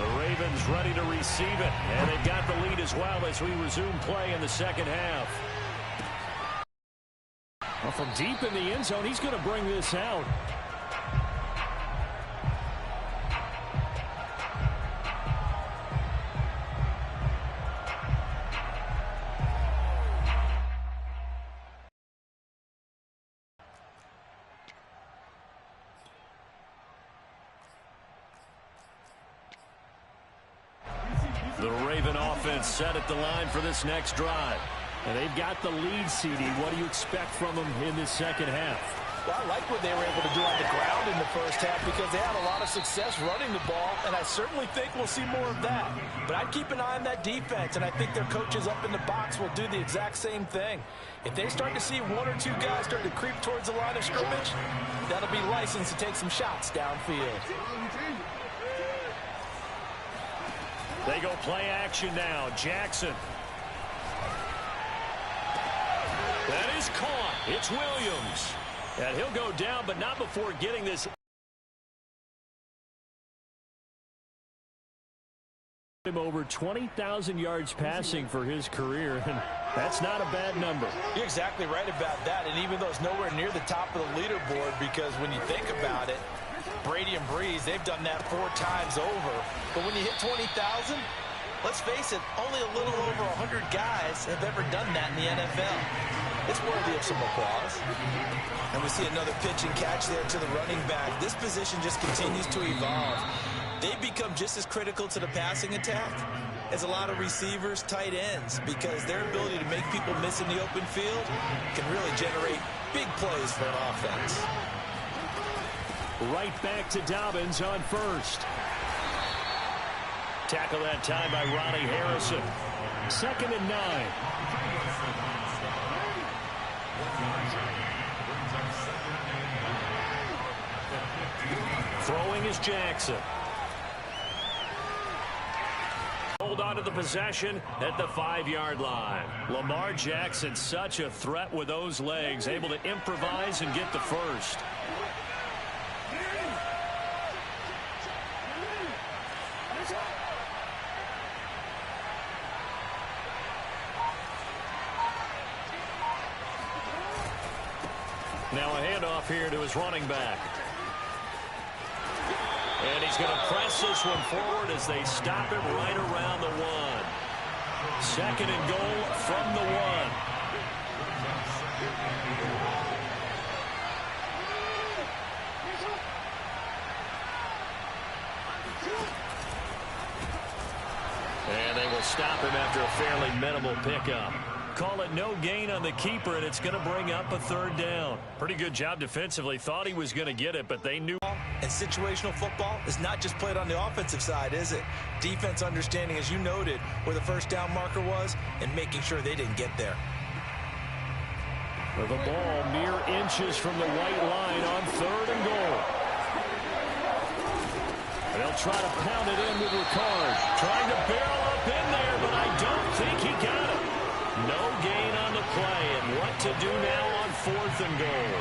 The Ravens ready to receive it, and they've got the lead as well as we resume play in the second half. Well, from deep in the end zone, he's going to bring this out. The Raven offense set at the line for this next drive. And they've got the lead, CD. What do you expect from them in this second half? Well, I like what they were able to do on the ground in the first half because they had a lot of success running the ball, and I certainly think we'll see more of that. But I'd keep an eye on that defense, and I think their coaches up in the box will do the exact same thing. If they start to see one or two guys start to creep towards the line of scrimmage, that'll be licensed to take some shots downfield. They go play action now. Jackson. That is caught. It's Williams. And he'll go down, but not before getting this. Over 20,000 yards passing for his career, and that's not a bad number. You're exactly right about that, and even though it's nowhere near the top of the leaderboard, because when you think about it, Brady and Breeze, they've done that 4 times over. But when you hit 20,000, let's face it, only a little over 100 guys have ever done that in the NFL. It's worthy of some applause. And we see another pitch and catch there to the running back. This position just continues to evolve. They've become just as critical to the passing attack as a lot of receivers, tight ends, because their ability to make people miss in the open field can really generate big plays for an offense. Right back to Dobbins on first. Tackle that time by Ronnie Harrison. 2nd and 9. Throwing is Jackson. Hold on to the possession at the 5-yard line. Lamar Jackson, such a threat with those legs, able to improvise and get the first. Now a handoff here to his running back. And he's going to press this one forward as they stop him right around the 1. 2nd and goal from the 1. And they will stop him after a fairly minimal pickup. Call it no gain on the keeper, and it's going to bring up a 3rd down. Pretty good job defensively. Thought he was going to get it, but they knew. And situational football is not just played on the offensive side, is it? Defense understanding, as you noted, where the 1st down marker was and making sure they didn't get there. The ball mere inches from the white line on 3rd and goal. They'll try to pound it in with Ricard. Trying to barrel up in there, but I don't think he got it. No gain on the play, and what to do now on 4th and goal.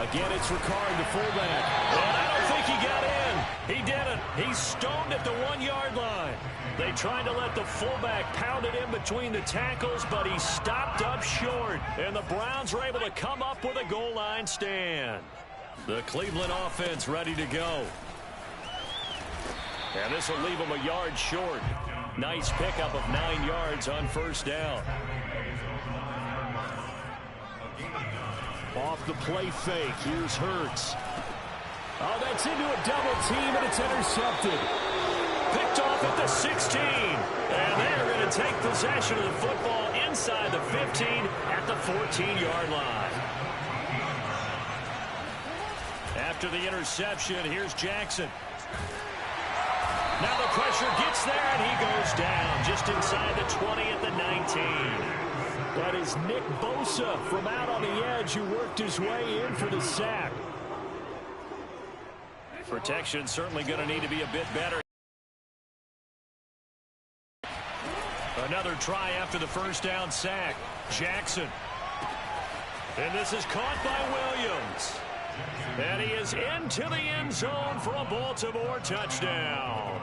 Again, it's Ricard, the fullback. And I don't think he got in. He didn't. He's stoned at the 1-yard line. They tried to let the fullback pound it in between the tackles, but he stopped up short. And the Browns were able to come up with a goal line stand. The Cleveland offense ready to go. And this will leave them a yard short. Nice pickup of 9 yards on 1st down. Off the play fake. Here's Hurts. Oh, that's into a double team, and it's intercepted. Picked off at the 16. And they're going to take possession of the football inside the 15 at the 14-yard line. After the interception, here's Jackson. Now the pressure gets there, and he goes down just inside the 20 at the 19. That is Nick Bosa from out on the edge who worked his way in for the sack. Protection certainly going to need to be a bit better. Another try after the 1st down sack. Jackson. And this is caught by Williams. And he is into the end zone for a Baltimore touchdown.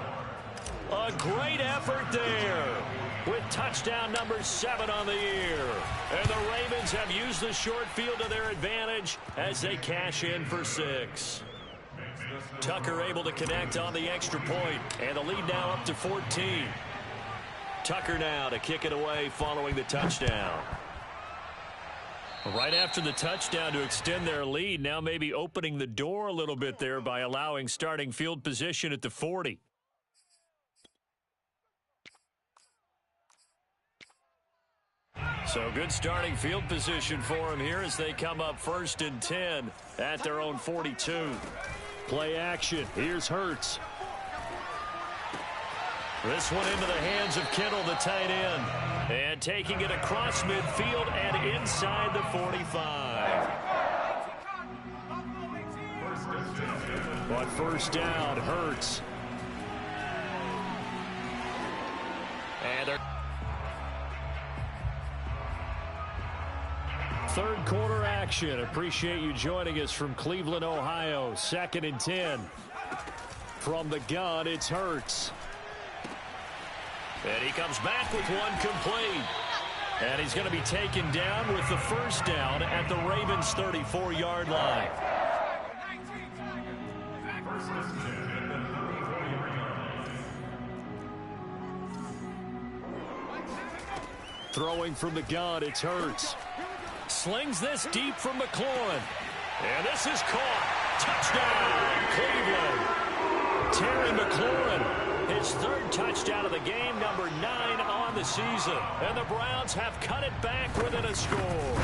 A great effort there with touchdown number 7 on the year. And the Ravens have used the short field to their advantage as they cash in for 6. Tucker able to connect on the extra point, and the lead now up to 14. Tucker now to kick it away following the touchdown. Right after the touchdown to extend their lead, now maybe opening the door a little bit there by allowing starting field position at the 40. So good starting field position for him here as they come up 1st and 10 at their own 42. Play action. Here's Hurts. This one into the hands of Kittle, the tight end. And taking it across midfield and inside the 45. On 1st down, Hurts. And they're... 3rd quarter action. Appreciate you joining us from Cleveland, Ohio. 2nd and 10. From the gun, it's Hurts. And he comes back with one complete. And he's going to be taken down with the 1st down at the Ravens' 34-yard line. Throwing from the gun, it's Hurts. Slings this deep from McLaurin. And this is caught. Touchdown, Cleveland. Terry McLaurin, his 3rd touchdown of the game, number 9 on the season. And the Browns have cut it back within a score.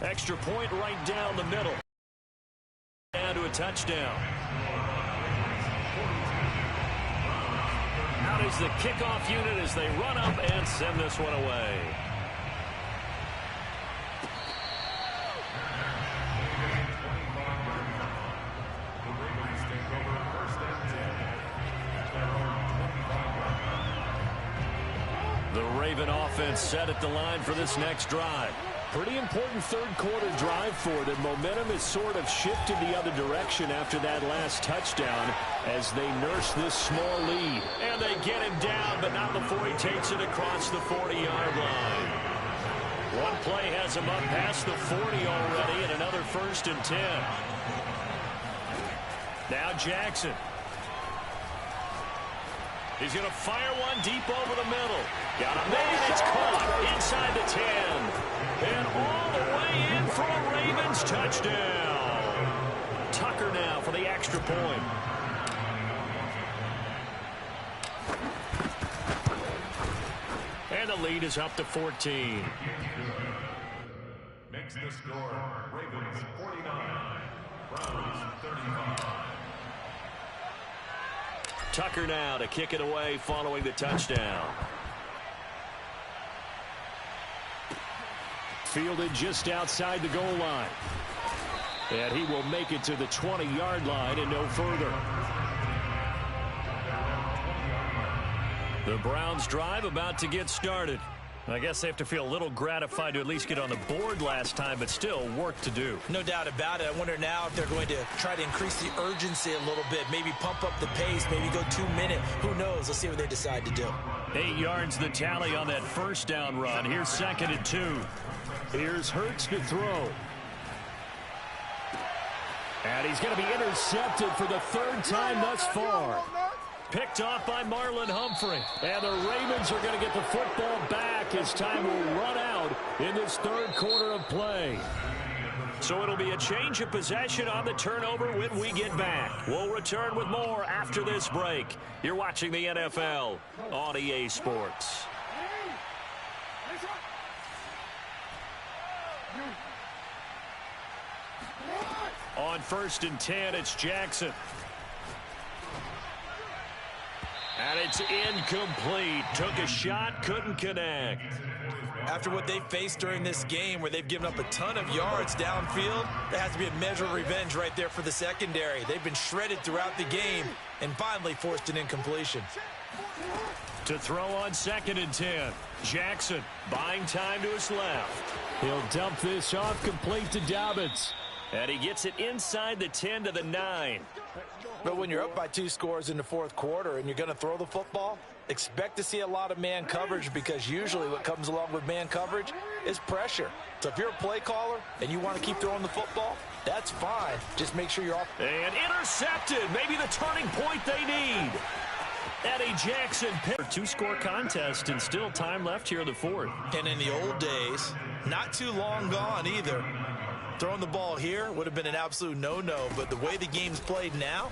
Extra point right down the middle. Down to a touchdown. Out is the kickoff unit as they run up and send this one away. The Raven offense set at the line for this next drive. Pretty important 3rd quarter drive for them. Momentum has sort of shifted the other direction after that last touchdown as they nurse this small lead. And they get him down, but not before he takes it across the 40-yard line. One play has him up past the 40 already, and another 1st and 10. Now Jackson. He's going to fire one deep over the middle. Got a man. It's caught inside the 10. And all the way in for a Ravens touchdown. Tucker now for the extra point. And the lead is up to 14. Makes the score Ravens 49, Browns 35. Tucker now to kick it away following the touchdown. Fielded just outside the goal line. And he will make it to the 20-yard line and no further. The Browns drive about to get started. I guess they have to feel a little gratified to at least get on the board last time, but still work to do. No doubt about it. I wonder now if they're going to try to increase the urgency a little bit, maybe pump up the pace, maybe go 2-minute. Who knows? Let's see what they decide to do. 8 yards the tally on that 1st down run. Here's 2nd and 2. Here's Hurts to throw. And he's going to be intercepted for the 3rd time thus far. Picked off by Marlon Humphrey. And the Ravens are going to get the football back as time will run out in this 3rd quarter of play. So it'll be a change of possession on the turnover when we get back. We'll return with more after this break. You're watching the NFL on EA Sports. On 1st and 10, it's Jackson. And it's incomplete. Took a shot, couldn't connect. After what they've faced during this game where they've given up a ton of yards downfield, there has to be a measure of revenge right there for the secondary. They've been shredded throughout the game and finally forced an incompletion. To throw on 2nd and 10. Jackson buying time to his left. He'll dump this off complete to Dobbins. And he gets it inside the 10 to the 9. But when you're up by 2 scores in the fourth quarter and you're going to throw the football, expect to see a lot of man coverage, because usually what comes along with man coverage is pressure. So if you're a play caller and you want to keep throwing the football, that's fine. Just make sure you're off. And intercepted. Maybe the turning point they need. Eddie Jackson. 2-score contest and still time left here in the fourth. And in the old days, not too long gone either, throwing the ball here would have been an absolute no-no. But the way the game's played now,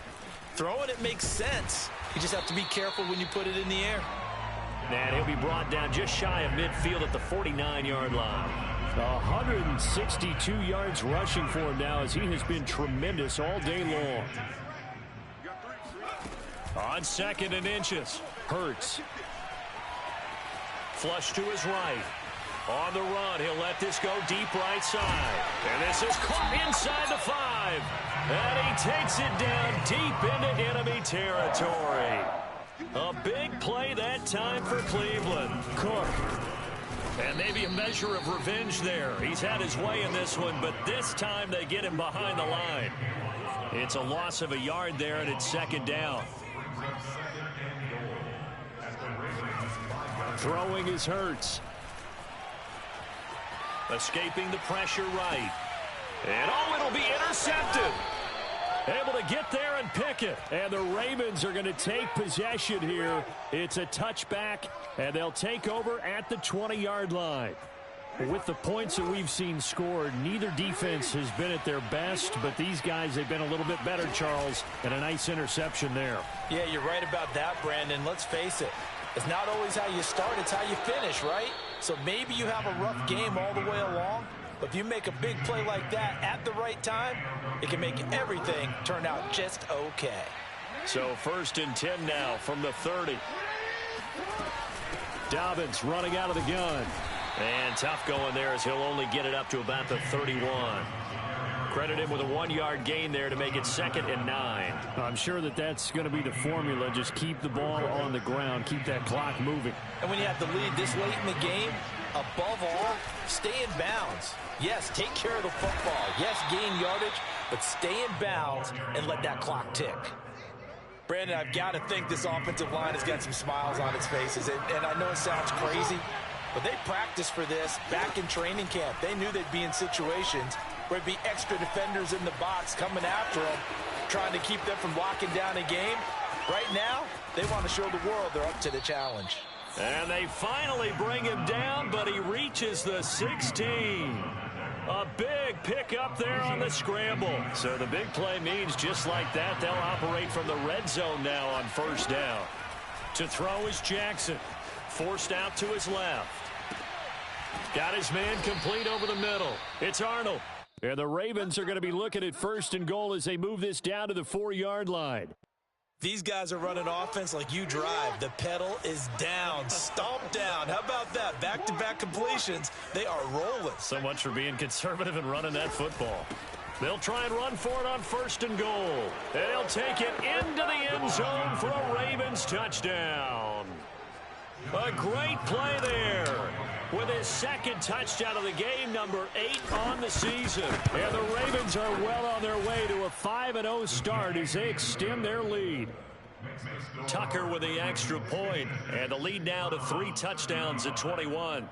throwing it makes sense. You just have to be careful when you put it in the air. And he'll be brought down just shy of midfield at the 49-yard line. 162 yards rushing for him now, as he has been tremendous all day long. On 2nd and inches, Hurts. Flush to his right. On the run, he'll let this go deep right side. And this is caught inside the 5. And he takes it down deep into enemy territory. A big play that time for Cleveland. Cook. And maybe a measure of revenge there. He's had his way in this one, but this time they get him behind the line. It's a loss of a yard there, and it's 2nd down. Throwing is Hurts. Escaping the pressure right. And it'll be intercepted. Able to get there and pick it. And the Ravens are going to take possession here. It's a touchback, and they'll take over at the 20-yard line. With the points that we've seen scored, neither defense has been at their best, but these guys, they've been a little bit better, Charles, and a nice interception there. Yeah, you're right about that, Brandon. Let's face it. It's not always how you start, it's how you finish, right? So maybe you have a rough game all the way along, but if you make a big play like that at the right time, it can make everything turn out just okay. So 1st and 10 now from the 30. Dobbins running out of the gun. And tough going there, as he'll only get it up to about the 31. Credit him with a 1-yard gain there to make it 2nd and 9. I'm sure that that's going to be the formula. Just keep the ball on the ground. Keep that clock moving. And when you have the lead this late in the game, above all, stay in bounds. Yes, take care of the football. Yes, gain yardage, but stay in bounds and let that clock tick. Brandon, I've got to think this offensive line has got some smiles on its faces. And I know it sounds crazy, but they practiced for this back in training camp. They knew they'd be in situations where there'd be extra defenders in the box coming after them, trying to keep them from locking down a game. Right now, they want to show the world they're up to the challenge. And they finally bring him down, but he reaches the 16. A big pickup there on the scramble. So the big play means just like that, they'll operate from the red zone now on 1st down. To throw is Jackson. Forced out to his left. Got his man complete over the middle. It's Arnold. And the Ravens are going to be looking at 1st and goal as they move this down to the 4-yard line. These guys are running offense like you drive. The pedal is down, stomped down. How about that? Back-to-back completions. They are rolling. So much for being conservative and running that football. They'll try and run for it on 1st and goal. And he'll take it into the end zone for a Ravens touchdown. A great play there. With his 2nd touchdown of the game, number 8 on the season. And the Ravens are well on their way to a 5-0 start as they extend their lead. Tucker with the extra point, and the lead now to 3 touchdowns at 21.